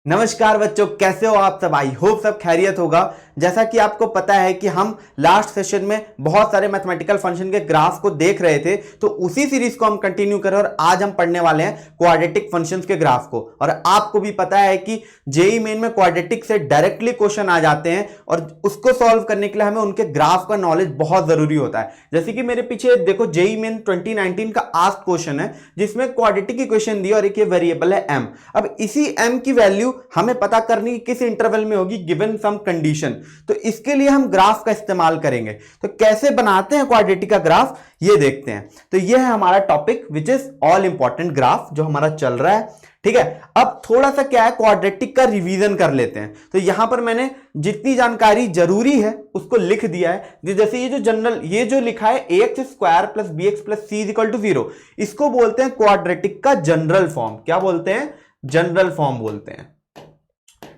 नमस्कार बच्चों, कैसे हो आप सब। आई होप सब खैरियत होगा। जैसा कि आपको पता है कि हम लास्ट सेशन में बहुत सारे मैथमेटिकल फंक्शन के ग्राफ को देख रहे थे, तो उसी सीरीज को हम कंटिन्यू करें और आज हम पढ़ने वाले हैं क्वाड्रेटिक फंक्शंस के ग्राफ को। और आपको भी पता है कि जेईई मेन में क्वाड्रेटिक से डायरेक्टली क्वेश्चन आ जाते हैं और उसको सॉल्व करने के लिए हमें उनके ग्राफ का नॉलेज बहुत जरूरी होता है। जैसे कि मेरे पीछे देखो, जेईई मेन 2019 का आस्क्ड क्वेश्चन है जिसमें क्वाड्रेटिक इक्वेशन दी और एक ये वेरिएबल है m। अब इसी m की वैल्यू हमें पता करनी कि किस इंटरवल में होगी गिवन सम कंडीशन, तो इसके लिए हम ग्राफ का इस्तेमाल करेंगे। तो कैसे बनाते हैं क्वाड्रेटिक का ग्राफ ये देखते हैं। तो ये है हमारा topic which is all important graph जो हमारा चल रहा है। ठीक है, अब थोड़ा सा क्या है, क्वाड्रेटिक का रिवीजन कर लेते हैं। तो यहां पर मैंने जितनी जानकारी जरूरी है उसको लिख दिया है। जैसे ये जो जनरल ये जो लिखा है ax square plus B X plus C is equal to 0, इसको बोलते हैं क्वाड्रेटिक का जनरल फॉर्म। क्या बोलते हैं? जनरल फॉर्म बोलते हैं।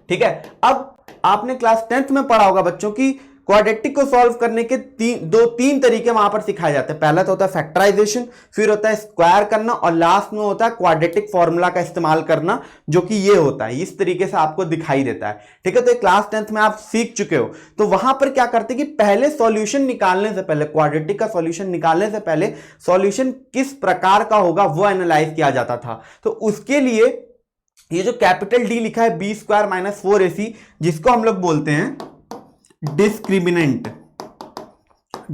ठीक है, अब आपने क्लास 10th में पढ़ा होगा बच्चों की क्वाड्रेटिक को सॉल्व करने के तीन तरीके वहां पर सिखाए जाते हैं। पहला तो होता है फैक्टराइजेशन, फिर होता है स्क्वायर करना और लास्ट में होता है क्वाड्रेटिक फॉर्मूला का इस्तेमाल करना, जो कि ये होता है, इस तरीके से आपको दिखाई देता है। ठीक है, तो क्लास 10th में आप सीख चुके हो। तो वहां पर क्या करते कि पहले सॉल्यूशन निकालने से पहले, क्वाड्रेटिक का सॉल्यूशन निकालने से पहले सॉल्यूशन किस प्रकार का होगा वो एनालाइज किया जाता था। तो उसके लिए ये जो कैपिटल डी लिखा है बी स्क्वायर माइनस 4ac, जिसको हम लोग बोलते हैं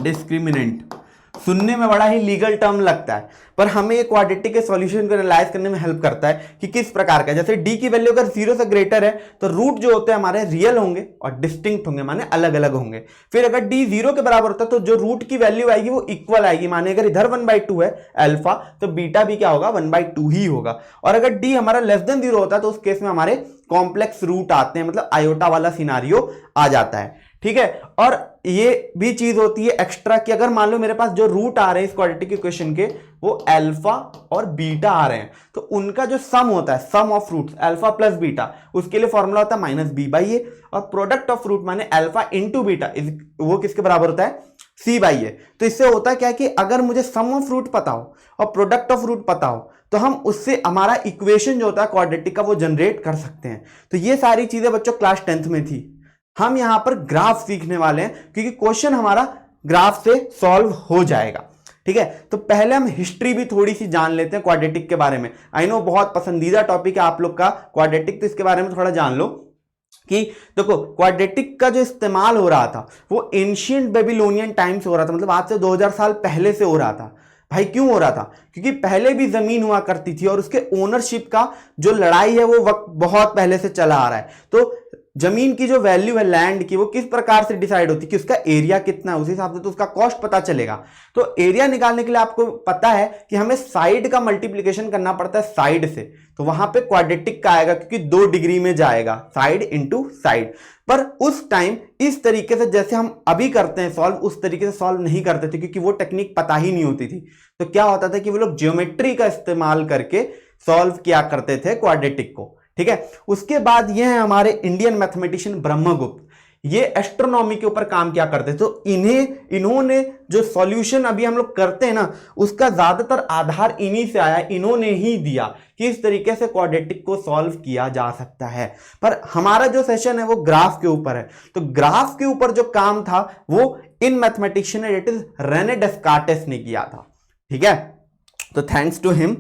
डिस्क्रिमिनेंट। सुनने में बड़ा ही लीगल टर्म लगता है, पर हमें ये क्वाड्रेटिक के सॉल्यूशन को एनालाइज करने में हेल्प करता है कि किस प्रकार का। जैसे डी की वैल्यू अगर 0 से ग्रेटर है तो रूट जो होते हैं हमारे रियल होंगे और डिस्टिंक्ट होंगे, माने अलग अलग होंगे। फिर अगर डी 0 के बराबर होता है तो जो रूट की वैल्यू आएगी वो इक्वल आएगी, माने अगर इधर 1/2 है अल्फा तो बीटा भी क्या होगा, 1/2 ही होगा। और अगर डी हमारा लेस देन 0 होता है तो उस केस में हमारे कॉम्प्लेक्स रूट आते हैं, मतलब आयोटा वाला सिनारियो आ जाता है। ठीक है, और ये भी चीज होती है एक्स्ट्रा कि अगर मान लो मेरे पास जो रूट आ रहे हैं इस क्वाड्रेटिक इक्वेशन के वो अल्फा और बीटा आ रहे हैं, तो उनका जो सम होता है, sum of roots alpha plus beta, उसके लिए फॉर्मूला होता है माइनस बी बाई ए। और प्रोडक्ट ऑफ रूट माने अल्फा इंटू बीटा, वो किसके बराबर होता है, सी बाई ए। तो इससे होता क्या है कि अगर मुझे सम ऑफ रूट पता हो और प्रोडक्ट ऑफ रूट पता हो तो हम उससे हमारा इक्वेशन जो होता है क्वाड्रेटिक का वो जनरेट कर सकते हैं। तो ये सारी चीजें बच्चों क्लास 10th में थी। हम यहां पर ग्राफ सीखने वाले हैं क्योंकि क्वेश्चन हमारा ग्राफ से सॉल्व हो जाएगा। ठीक है, तो पहले हम हिस्ट्री भी थोड़ी सी जान लेते हैं क्वाड्रेटिक के बारे में। आई नो बहुत पसंदीदा टॉपिक है आप लोग का क्वाड्रेटिक, तो इसके बारे में थोड़ा जान लो कि देखो क्वाड्रेटिक का जो इस्तेमाल हो रहा था वो एंशिएंट बेबीलोनियन टाइम से हो रहा था, मतलब आज से 2000 साल पहले से हो रहा था। भाई क्यों हो रहा था? क्योंकि पहले भी जमीन हुआ करती थी और उसके ओनरशिप का जो लड़ाई है वो वक्त बहुत पहले से चला आ रहा है। तो जमीन की जो वैल्यू है लैंड की वो किस प्रकार से डिसाइड होती है कि उसका एरिया कितना है, उस हिसाब से तो उसका कॉस्ट पता चलेगा। तो एरिया निकालने के लिए आपको पता है कि हमें साइड का मल्टीप्लिकेशन करना पड़ता है साइड से, तो वहां पे क्वाड्रेटिक का आएगा क्योंकि 2 डिग्री में जाएगा, साइड इंटू साइड। पर उस टाइम इस तरीके से जैसे हम अभी करते हैं सॉल्व, उस तरीके से सॉल्व नहीं करते थे क्योंकि वो टेक्निक पता ही नहीं होती थी। तो क्या होता था कि वो लोग ज्योमेट्री का इस्तेमाल करके सॉल्व किया करते थे क्वाड्रेटिक को। ठीक है, उसके बाद ये है हमारे इंडियन मैथमेटिशियन ब्रह्मगुप्त, ये एस्ट्रोनॉमी के ऊपर काम किया करते थे। तो इन्होंने जो सॉल्यूशन अभी हम लोग करते हैं ना उसका ज्यादातर आधार इन्हीं से आया, इन्होंने ही दिया कि इस तरीके से क्वाड्रेटिक को सॉल्व किया जा सकता है। पर हमारा जो सेशन है वो ग्राफ के ऊपर है, तो ग्राफ के ऊपर जो काम था वो इन मैथमेटिशियन इट इज रेने डेस्कार्टेस ने किया था। ठीक है, तो थैंक्स टू हिम।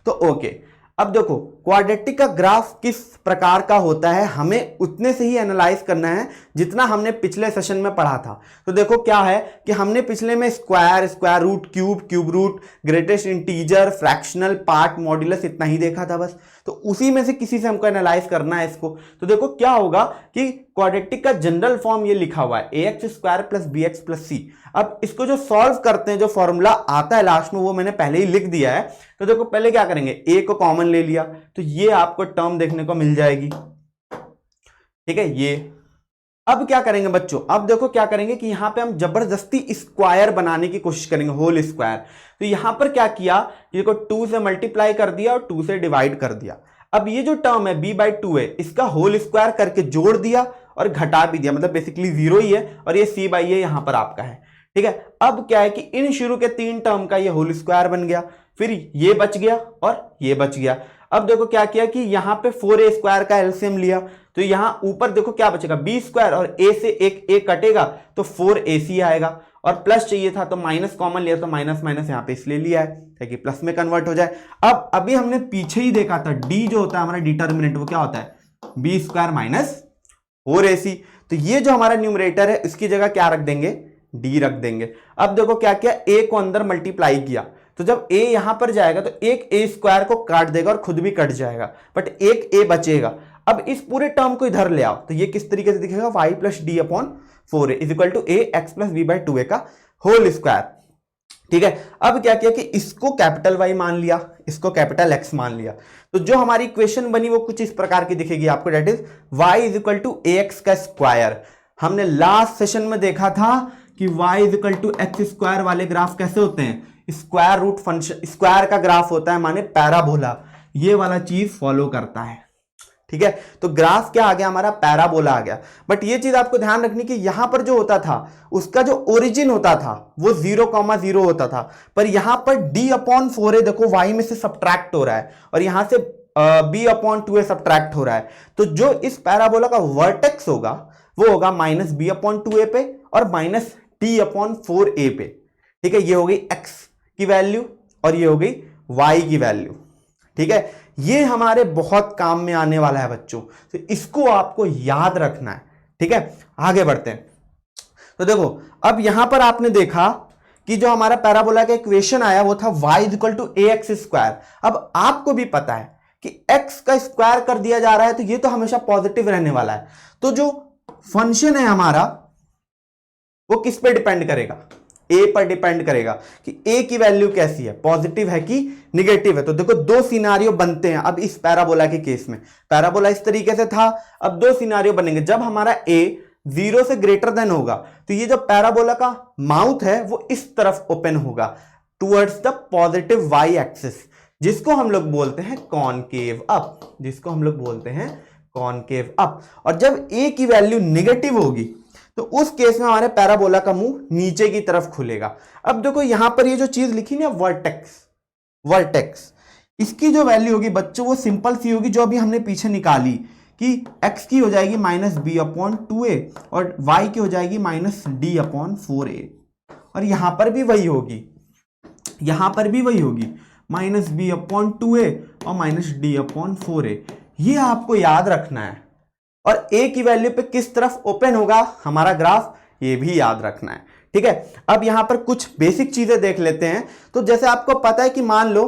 तो ओके, अब देखो क्वाड्रेटिक का ग्राफ किस प्रकार का होता है हमें उतने से ही एनालाइज करना है जितना हमने पिछले सेशन में पढ़ा था। तो देखो क्या है कि हमने पिछले में square, square root, cube, cube root, greatest integer, fractional, part, modulus इतना ही देखा था बस। तो उसी में से किसी से हमको एनालाइज करना है इसको। तो देखो क्या होगा कि क्वाड्रेटिक का जनरल फॉर्म ये लिखा हुआ है ax square plus B X plus C. अब इसको जो सॉल्व करते हैं, जो फॉर्मूला आता है लास्ट में वो मैंने पहले ही लिख दिया है। तो देखो पहले क्या करेंगे, a को कॉमन ले लिया तो ये आपको टर्म देखने को मिल जाएगी। ठीक है, ये अब क्या करेंगे बच्चों, अब देखो क्या करेंगे कि यहां पे हम जबरदस्ती स्क्वायर बनाने की कोशिश करेंगे, होल स्क्वायर। तो यहां पर क्या किया, देखो 2 से मल्टीप्लाई कर दिया और 2 से डिवाइड कर दिया। अब ये जो टर्म है b/2 है इसका होल स्क्वायर करके जोड़ दिया और घटा भी दिया, मतलब बेसिकली 0 ही है और ये c/a यहां पर आपका है। ठीक है, अब क्या है कि इन शुरू के 3 टर्म का ये होल स्क्वायर बन गया। फिर ये बच गया और ये बच गया। अब देखो क्या किया कि यहाँ पे 4a स्क्वायर का एलसीएम लिया, तो यहाँ ऊपर देखो क्या बचेगा, b स्क्वायर, और a से एक a कटेगा तो 4ac आएगा, और प्लस चाहिए था तो माइनस कॉमन लिया तो माइनस माइनस यहाँ पे इसलिए लिया है ताकि प्लस में कन्वर्ट हो जाए। अब अभी हमने पीछे ही देखा था d जो होता है हमारा डिटर्मिनेंट वो क्या होता है, b स्क्वायर माइनस 4ac। तो ये जो हमारा न्यूमरेटर है इसकी जगह क्या रख देंगे, d रख देंगे। अब देखो क्या किया, a को अंदर मल्टीप्लाई किया, तो जब a यहां पर जाएगा तो एक a स्क्वायर को काट देगा और खुद भी कट जाएगा, बट एक a बचेगा। अब इस पूरे टर्म को इधर ले आओ तो ये किस तरीके से दिखेगा, y plus D upon 4a is equal to a x plus b by 2a का होल स्क्वायर। ठीक है, अब क्या किया कि इसको कैपिटल Y मान लिया, इसको कैपिटल X मान लिया, तो जो हमारी इक्वेशन बनी वो कुछ इस प्रकार की दिखेगी आपको, that is y is equal to ax का स्क्वायर। हमने लास्ट सेशन में देखा था कि y is equal to X square वाले ग्राफ कैसे होते हैं, स्क्वायर रूट फंक्शन, स्क्वायर का ग्राफ होता है माने पैराबोला, ये वाला चीज फॉलो करता है। ठीक है, तो ग्राफ क्या आ गया हमारा, पैराबोला आ गया। बट ये चीज आपको ध्यान रखनी कि यहां पर जो होता था उसका जो ओरिजिन होता था वो 0,0 होता था, पर यहां पर d अपॉन 4a देखो y में से सब्ट्रैक्ट हो रहा है और यहां से b अपॉन 2a सब्ट्रैक्ट हो रहा है, तो जो इस पैराबोला का वर्टेक्स होगा वो होगा माइनस b अपॉन 2a पे और माइनस d अपॉन 4a पे। ठीक है, ये हो गई x की वैल्यू और ये हो गई y की वैल्यू। ठीक है, ये हमारे बहुत काम में आने वाला है बच्चों, तो इसको आपको याद रखना है। ठीक है, आगे बढ़ते हैं। तो देखो अब यहां पर आपने देखा कि जो हमारा पैराबोला का इक्वेशन आया वो था y equal to ax square. अब आपको भी पता है कि x का स्क्वायर कर दिया जा रहा है तो ये तो हमेशा पॉजिटिव रहने वाला है, तो जो फंक्शन है हमारा वो किस पे डिपेंड करेगा, a पर डिपेंड करेगा कि a की वैल्यू कैसी है, पॉजिटिव है कि निगेटिव है। तो देखो दो सिनारियो बनते हैं अब इस पैराबोला के केस में, पैराबोला इस तरीके से था, अब दो सिनारियो बनेंगे। जब हमारा a 0 से ग्रेटर देन होगा तो ये जो पैराबोला का माउथ है वो इस तरफ ओपन होगा towards the positive y axis, जिसको हम लोग बोलते हैं कॉनकेव अप, जिसको हम लोग बोलते हैं कॉनकेव अप। और जब a की वैल्यू निगेटिव होगी तो उस केस में हमारे पैराबोला का मुंह नीचे की तरफ खुलेगा। अब देखो यहां पर ये जो चीज लिखी ना वर्टेक्स, वर्टेक्स, इसकी जो वैल्यू होगी बच्चों वो सिंपल सी होगी जो अभी हमने पीछे निकाली कि x की हो जाएगी माइनस बी अपॉन 2a और y की हो जाएगी माइनस डी अपॉन 4a, और यहां पर भी वही होगी, यहां पर भी वही होगी माइनस बी अपॉन 2a और माइनस डी अपॉन 4a। ये आपको याद रखना है, और a की वैल्यू पे किस तरफ ओपन होगा हमारा ग्राफ ये भी याद रखना है। ठीक है, अब यहां पर कुछ बेसिक चीजें देख लेते हैं। तो जैसे आपको पता है कि मान लो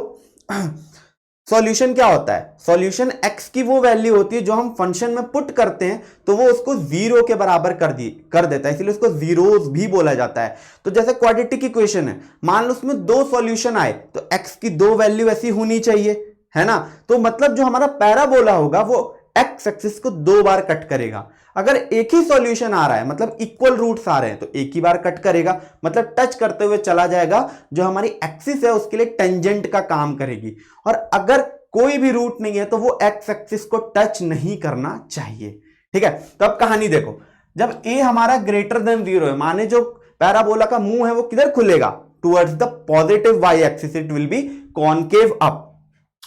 सॉल्यूशन क्या होता है, सॉल्यूशन x की वो वैल्यू होती है जो हम फंक्शन में पुट करते हैं तो वो उसको 0 के बराबर कर देता है, इसलिए उसको जीरोस भी बोला जाता है। तो जैसे क्वाड्रेटिक इक्वेशन है, मान लो उसमें दो सॉल्यूशन आए तो x की दो वैल्यू ऐसी होनी चाहिए, है ना। तो मतलब जो हमारा पैराबोला होगा वो एक्स एक्सिस को दो बार कट करेगा। अगर एक ही सॉल्यूशन आ रहा है मतलब इक्वल रूट्स आ रहे हैं तो एक ही बार कट करेगा, मतलब टच करते हुए चला जाएगा, जो हमारी एक्सिस है उसके लिए टेंजेंट का काम करेगी। और अगर कोई भी रूट नहीं है तो वो एक्स एक्सिस को टच नहीं करना चाहिए। ठीक है, तो अब कहानी देखो, जब a हमारा ग्रेटर देन 0 है माने जो पैराबोला का मुंह है वो किधर खुलेगा, towards the positive y axis, it will be concave up.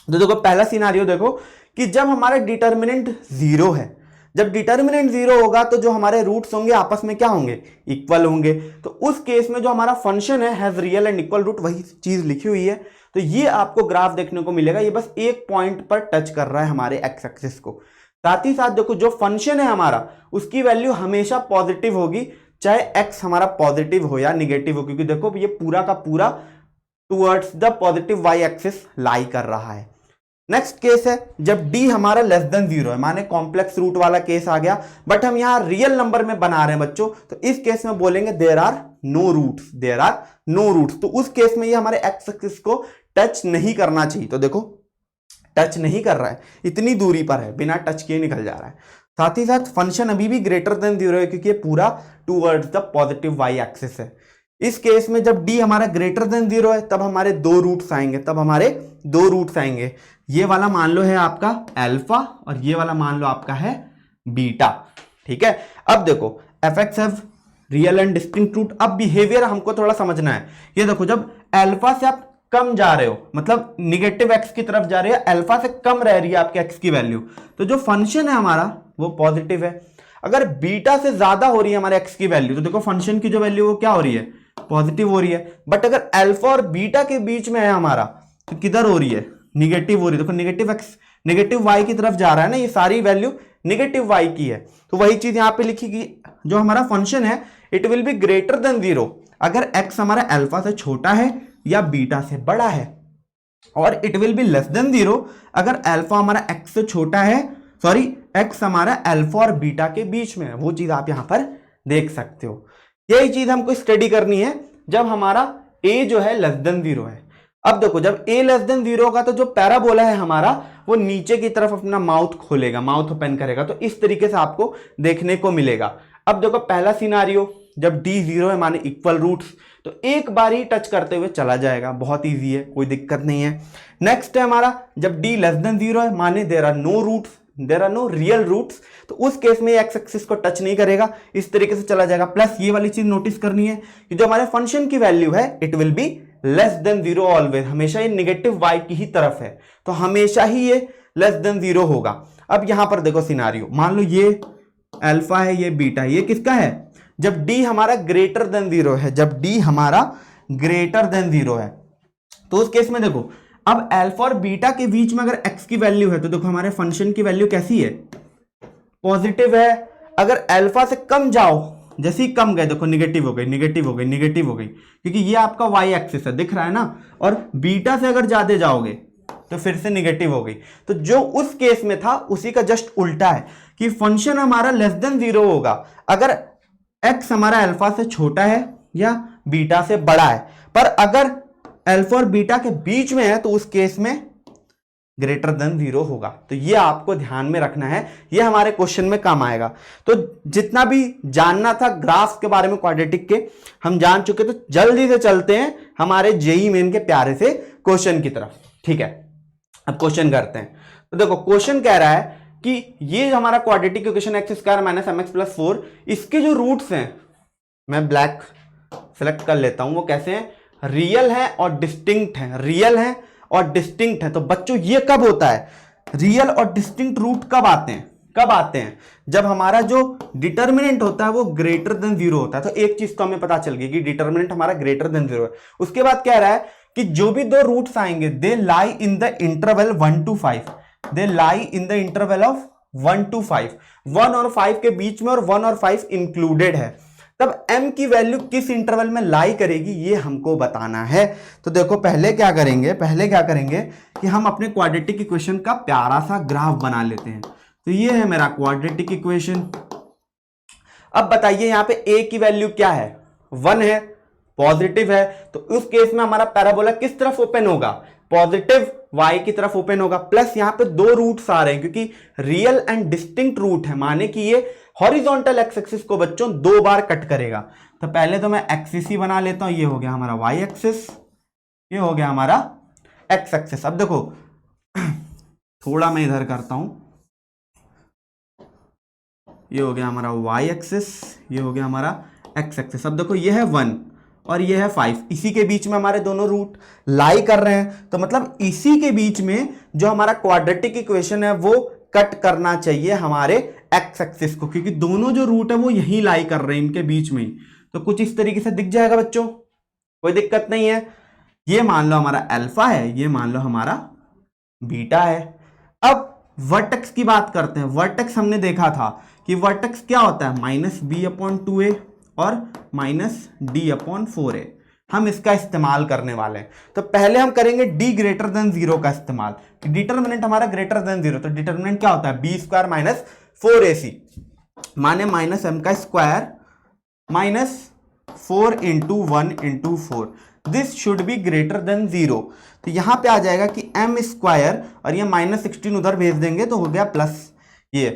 तो देखो पहला सिनारियो देखो कि जब हमारा डिटर्मिनेंट 0 है, जब डिटर्मिनेंट 0 होगा तो जो हमारे रूट्स होंगे आपस में क्या होंगे, इक्वल होंगे। तो उस केस में जो हमारा फंक्शन है has real and equal root, वही चीज लिखी हुई है। तो ये आपको ग्राफ देखने को मिलेगा, ये बस एक पॉइंट पर टच कर रहा है हमारे एक्स एक्सिस को। साथ ही साथ देखो जो फंक्शन है हमारा उसकी वैल्यू हमेशा पॉजिटिव होगी, चाहे एक्स हमारा पॉजिटिव हो या निगेटिव हो, क्योंकि देखो ये पूरा का पूरा towards the positive Y axis lie कर रहा है। नेक्स्ट केस है जब d हमारा लेस देन 0 है, माने कॉम्प्लेक्स रूट वाला केस आ गया, बट हम यहां रियल नंबर में बना रहे हैं बच्चों, तो इस केस में बोलेंगे there are no roots, there are no roots. तो उस केस में ये हमारे एक्स एक्सिस को टच नहीं करना चाहिए। तो देखो टच नहीं कर रहा है, इतनी दूरी पर है, बिना टच किए निकल जा रहा है। साथ ही साथ फंक्शन अभी भी ग्रेटर देन 0 है क्योंकि ये पूरा towards the positive Y axis है। इस केस में जब d हमारा ग्रेटर देन 0 है तब हमारे दो रूट्स आएंगे, तब हमारे दो रूट्स आएंगे। ये वाला मान लो है आपका अल्फा और ये वाला मान लो आपका है बीटा। ठीक है, अब देखो F X have real and distinct root. अब बिहेवियर हमको थोड़ा समझना है। ये देखो जब अल्फा से आप कम जा रहे हो, मतलब निगेटिव एक्स की तरफ जा रहे हो, अल्फा से कम रह रही है आपके एक्स की वैल्यू, तो जो फंक्शन है हमारा वो पॉजिटिव है। अगर बीटा से ज्यादा हो रही है हमारे एक्स की वैल्यू, तो देखो फंक्शन की जो वैल्यू वो क्या हो रही है, पॉजिटिव हो रही है। बट अगर अल्फा और बीटा के बीच में है हमारा, तो किधर हो रही है, निगेटिव हो रही है। देखो निगेटिव एक्स निगेटिव वाई की तरफ जा रहा है ना, ये सारी वैल्यू निगेटिव वाई की है। तो वही चीज यहां पे लिखी कि जो हमारा फंक्शन है it will be greater than 0 अगर एक्स हमारा अल्फा से छोटा है या बीटा से बड़ा है, और it will be less than 0 अगर अल्फा हमारा एक्स से छोटा है, सॉरी एक्स हमारा अल्फा और बीटा के बीच में है। वो चीज आप यहां पर देख सकते हो। यही चीज हमको स्टडी करनी है जब हमारा a जो है लेस देन 0 है। अब देखो जब a लेस देन 0 होगा तो जो पैराबोला है हमारा वो नीचे की तरफ अपना माउथ खोलेगा, माउथ ओपन करेगा, तो इस तरीके से आपको देखने को मिलेगा। अब देखो पहला सिनारियो, जब d 0 है माने इक्वल रूट्स, तो एक बार ही टच करते हुए चला जाएगा, बहुत इजी है, कोई दिक्कत नहीं है। नेक्स्ट है हमारा जब d लेस देन 0 है माने there are no roots, there are no real roots, तो उस केस में एक्स एक्सिस को टच नहीं करेगा, इस तरीके से चला जाएगा। प्लस ये वाली चीज नोटिस करनी है कि जो हमारे फंक्शन की वैल्यू है it will be less than 0 always, हमेशा ये निगेटिव वाई की ही तरफ है, तो हमेशा ही ये लेस देन 0 होगा। अब यहां पर देखो सिनारियो, मान लो ये अल्फा है, ये बीटा है, ये किसका है, जब d हमारा ग्रेटर देन 0 है, जब d हमारा ग्रेटर देन 0 है, तो उस केस में देखो अब अल्फा और बीटा के बीच में अगर x की वैल्यू है तो देखो हमारे फंक्शन की वैल्यू कैसी है, पॉजिटिव है। अगर अल्फा से कम जाओ, जैसे ही कम गए देखो निगेटिव हो गई, निगेटिव हो गई, निगेटिव हो गई, क्योंकि ये आपका y एक्सिस है, दिख रहा है ना। और बीटा से अगर ज्यादा जाओगे तो फिर से निगेटिव हो गई। तो जो उस केस में था उसी का जस्ट उल्टा है कि फंक्शन हमारा लेस देन 0 होगा अगर x हमारा अल्फा से छोटा है या बीटा से बड़ा है, पर अगर अल्फा और बीटा के बीच में है तो उस केस में ग्रेटर देन 0 होगा। तो ये आपको ध्यान में रखना है, ये हमारे क्वेश्चन में काम आएगा। तो जितना भी जानना था ग्राफ के बारे में क्वाड्रेटिक के हम जान चुके, तो जल्दी से चलते हैं हमारे जेई मेन के प्यारे से क्वेश्चन की तरफ। ठीक है, अब क्वेश्चन करते हैं। तो देखो क्वेश्चन कह रहा है कि ये हमारा quadratic equation X square minus M X plus 4, इसके जो रूट्स हैं, मैं ब्लैक सेलेक्ट कर लेता हूं, वो कैसे हैं, रियल है और डिस्टिंक्ट है, रियल है और डिस्टिंक्ट है। तो बच्चों ये कब होता है, रियल और डिस्टिंक्ट रूट कब आते हैं, कब आते हैं, जब हमारा जो डिटर्मिनेंट होता है वो ग्रेटर देन 0 होता है। तो एक चीज तो हमें पता चल गई कि डिटर्मिनेंट हमारा ग्रेटर देन 0 है। उसके बाद कह रहा है कि जो भी दो रूट्स आएंगे they lie in the interval 1 to 5, they lie in the interval of 1 to 5, 1 और 5 के बीच में, और 1 और 5 इंक्लूडेड है, तब m की वैल्यू किस इंटरवल में लाई करेगी ये हमको बताना है। तो देखो पहले क्या करेंगे कि हम अपने क्वाड्रेटिक इक्वेशन का प्यारा सा ग्राफ बना लेते हैं। तो ये है मेरा क्वाड्रेटिक इक्वेशन। अब बताइए यहाँ पे a की वैल्यू क्या है, 1 है, पॉजिटिव है, तो उस केस में हमारा पैराबोला किस तरफ ओपन होगा, पॉजिटिव y की तरफ ओपन होगा। प्लस यहाँ पे दो रूट्स आ रहे हैं क्योंकि रियल एंड डिस्टिंक्ट रूट है, माने कि ये हॉरिजॉन्टल एक्स एक्सिस को बच्चों 2 बार कट करेगा। तो पहले तो मैं एक्सिस ही बना लेता हूं, ये हो गया हमारा y एक्सिस, ये हो गया हमारा x एक्सिस। अब देखो थोड़ा मैं इधर करता हूं, ये हो गया हमारा y एक्सिस, ये हो गया हमारा x एक्सिस। अब देखो ये है 1 और ये है 5, इसी के बीच में हमारे दोनों रूट लाई कर रहे हैं, तो मतलब इसी के बीच में जो हमारा क्वाड्रेटिक इक्वेशन है वो कट करना चाहिए हमारे एक्स एक्सिस को, क्योंकि दोनों जो रूट है वो यहीं लाई कर रहे हैं इनके बीच में ही। तो कुछ इस तरीके से दिख जाएगा बच्चों, कोई दिक्कत नहीं है। ये मान लो हमारा अल्फा है, ये मान लो हमारा बीटा है। अब वर्टेक्स की बात करते हैं। वर्टेक्स हमने देखा था कि वर्टेक्स क्या होता है, -b/2a और -d/4a। हम इसका इस्तेमाल करने वाले हैं। तो पहले हम करेंगे d ग्रेटर देन 0 का इस्तेमाल। डिटर्मिनेंट हमारा ग्रेटर देन 0, तो डिटर्मिनेंट क्या होता है, b² - 4ac माने -m का square -4 × 1 × 4, this should be greater than 0। तो यहां पे आ जाएगा कि m² और ये -16 उधर भेज देंगे तो हो गया प्लस ये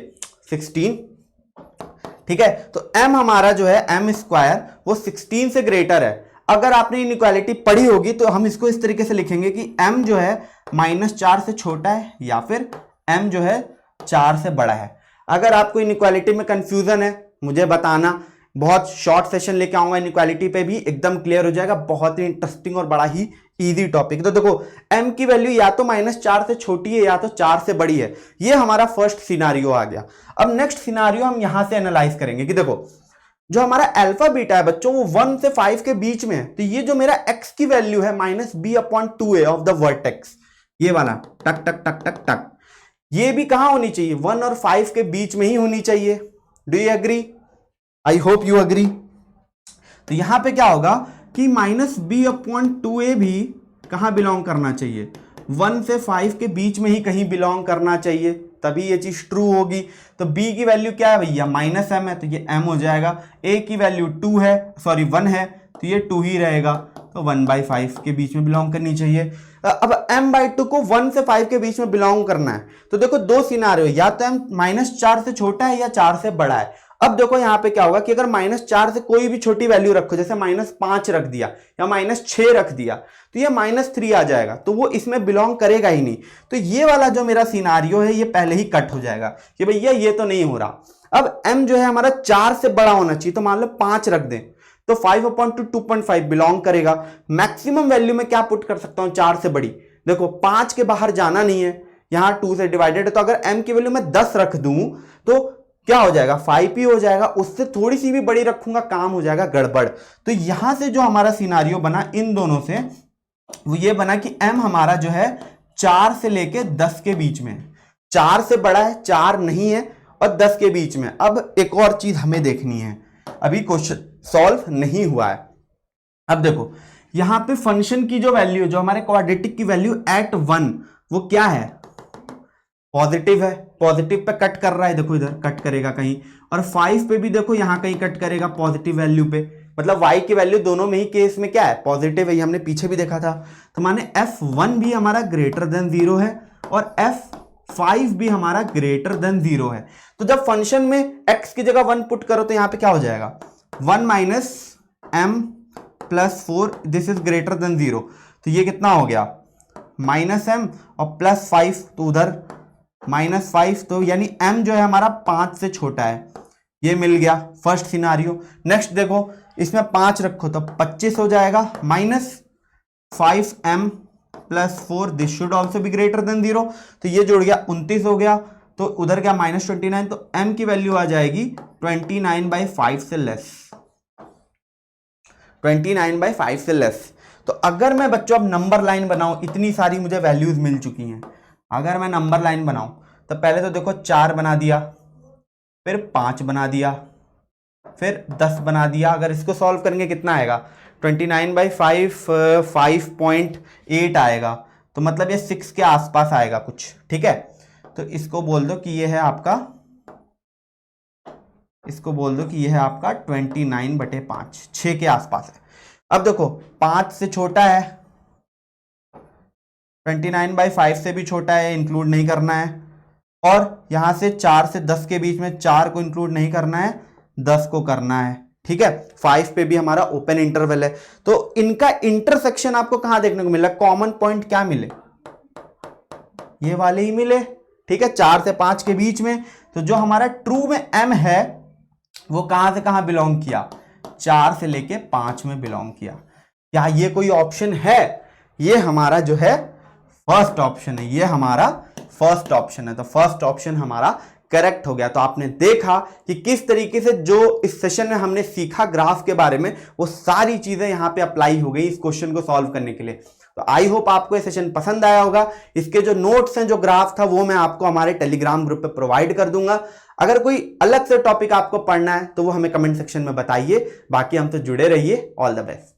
16। ठीक है, तो m हमारा जो है m² वो 16 से ग्रेटर है। अगर आपने इनइक्वालिटी पढ़ी होगी तो हम इसको इस तरीके से लिखेंगे कि m जो है -4 से छोटा है या फिर m जो है 4 से बड़ा है। अगर आपको इनइक्वालिटी में कंफ्यूजन है मुझे बताना, बहुत शॉर्ट सेशन लेके आऊंगा इनइक्वालिटी पे भी, एकदम क्लियर हो जाएगा, बहुत ही इंटरेस्टिंग और बड़ा ही इजी टॉपिक। तो देखो m की वैल्यू या तो -4 से छोटी है या तो 4 से बड़ी है, ये हमारा फर्स्ट सिनारियो आ गया। अब नेक्स्ट सिनारियो हम यहां से एनालाइज करेंगे कि देखो जो हमारा अल्फा बीटा है बच्चों वो 1 से 5 के बीच में है, तो ये जो मेरा x की वैल्यू है -b/2a ऑफ द वर्टेक्स, ये वाला टक टक टक टक टक, ये भी कहां होनी चाहिए, 1 और 5 के बीच में ही होनी चाहिए। Do you agree? I hope you agree. तो यहां पे क्या होगा कि -b/2a भी कहां बिलोंग करना चाहिए, 1 से 5 के बीच में ही कहीं बिलोंग करना चाहिए, तभी ये चीज ट्रू होगी। तो b की वैल्यू क्या है भैया, -m है, तो ये m हो जाएगा। a की वैल्यू 1 है, तो ये 2 ही रहेगा, तो 1/5 के बीच में बिलोंग करनी चाहिए। अब m/2 को 1 से 5 के बीच में बिलोंग करना है, तो देखो दो सिनारियो, या तो m -4 से छोटा है या 4 से बड़ा है। अब देखो यहां पे क्या होगा कि अगर -4 से कोई भी छोटी वैल्यू रखो, जैसे -5 रख दिया या -6 रख दिया, तो ये -3 आ जाएगा, तो वो इसमें बिलोंग करेगा ही नहीं। तो ये वाला जो मेरा सिनारियो है ये पहले ही कट हो जाएगा कि भैया ये तो नहीं हो रहा। अब m जो है हमारा 4 से बड़ा होना चाहिए, तो मान लो 5 रख दें, तो 5/2 2.5 बिलोंग करेगा। मैक्सिमम वैल्यू में क्या पुट कर सकता हूं 4 से बड़ी, देखो 5 के बाहर जाना नहीं है, यहां 2 से डिवाइडेड है, तो अगर m की वैल्यू मैं 10 रख दूं तो क्या हो जाएगा, 5 ही हो जाएगा। उससे थोड़ी सी भी बड़ी रखूंगा काम हो जाएगा गड़बड़। तो यहां से जो हमारा सिनारियो बना इन दोनों से, वो ये बना कि m हमारा जो है 4 से लेके 10 के बीच में, 4 से बड़ा है, 4 नहीं है, और 10 के बीच में। अब एक और चीज हमें देखनी है, अभी क्वेश्चन सॉल्व नहीं हुआ है। अब देखो यहां पे फंक्शन की जो वैल्यू, जो हमारे क्वाड्रेटिक की वैल्यू एट 1, वो क्या है, पॉजिटिव है, पॉजिटिव पे कट कर रहा है, देखो इधर कट करेगा कहीं, और 5 पे भी देखो यहां कहीं कट करेगा पॉजिटिव वैल्यू पे, मतलब y की वैल्यू दोनों में ही केस में क्या है, पॉजिटिव है, ये हमने पीछे भी देखा था। तो माने f1 भी हमारा ग्रेटर देन 0 है और f5 भी हमारा ग्रेटर देन 0 है। तो जब फंक्शन में x की जगह 1 पुट करो तो यहां पे क्या हो जाएगा, 1 - m + 4, this is greater than 0, तो ये कितना हो गया -m और +5, तो उधर -5, तो यानी m जो है हमारा 5 से छोटा है, ये मिल गया फर्स्ट सिनारियो। नेक्स्ट देखो इसमें 5 रखो तो 25 हो जाएगा, -5m + 4, this should also be greater than 0, तो ये जुड़ गया 29 हो गया, तो उधर क्या -29, तो m की वैल्यू आ जाएगी 29/5 से लेस, 29/5 से लेस। तो अगर मैं बच्चों अब नंबर लाइन बनाऊं, इतनी सारी मुझे वैल्यूज मिल चुकी हैं, अगर मैं नंबर लाइन बनाऊं तो पहले तो देखो 4 बना दिया, फिर 5 बना दिया, फिर 10 बना दिया। अगर इसको सॉल्व करेंगे कितना आएगा, 29/5 5.8 आएगा, तो मतलब ये 6 के आसपास आएगा कुछ, ठीक है। तो इसको बोल दो कि ये है आपका, इसको बोल दो कि ये है आपका 29/5, 6 के आसपास है। अब देखो 5 से छोटा है, 29/5 से भी छोटा है, इंक्लूड नहीं करना है, और यहां से 4 से 10 के बीच में 4 को इंक्लूड नहीं करना है, 10 को करना है, ठीक है। 5 पे भी हमारा ओपन इंटरवल है, तो इनका इंटरसेक्शन आपको कहां देखने को मिला, कॉमन पॉइंट क्या मिले, ये वाले ही मिले, ठीक है, 4 से 5 के बीच में। तो जो हमारा ट्रू में m है वो कहां से कहां बिलोंग किया, 4 से लेके 5 में बिलोंग किया। क्या ये कोई ऑप्शन है, ये हमारा जो है फर्स्ट ऑप्शन है, ये हमारा फर्स्ट ऑप्शन है, तो फर्स्ट ऑप्शन हमारा करेक्ट हो गया। तो आपने देखा कि किस तरीके से जो इस सेशन में हमने सीखा ग्राफ के बारे में, वो सारी चीजें यहां पे अप्लाई हो गई इस क्वेश्चन को सॉल्व करने के लिए। तो आई होप आपको ये सेशन पसंद आया होगा। इसके जो नोट्स हैं, जो ग्राफ था, वो मैं आपको हमारे टेलीग्राम ग्रुप पे प्रोवाइड कर दूंगा। अगर कोई अलग से टॉपिक आपको पढ़ना है तो वो हमें कमेंट सेक्शन में बताइए। बाकी हमसे जुड़े रहिए। All the best.